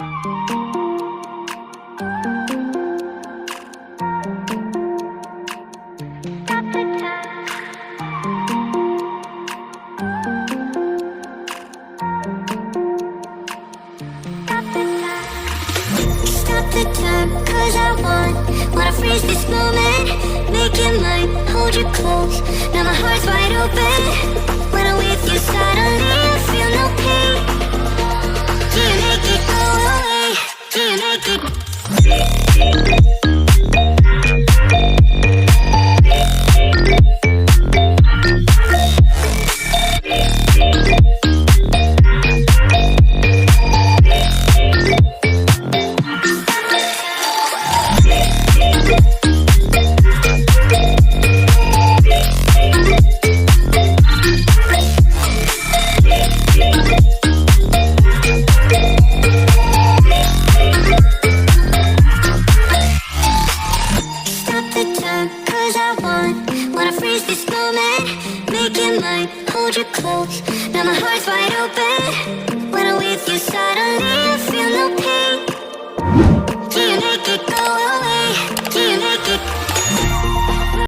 The time, cause I wanna freeze this moment, make it mine, hold you close. Now my heart's wide open. When I'm with you, suddenly I feel no pain. Do you make it go away? Do you make it? Wanna freeze this moment, make it mine, hold you close. Now my heart's wide open. When I'm with you, suddenly I feel no pain.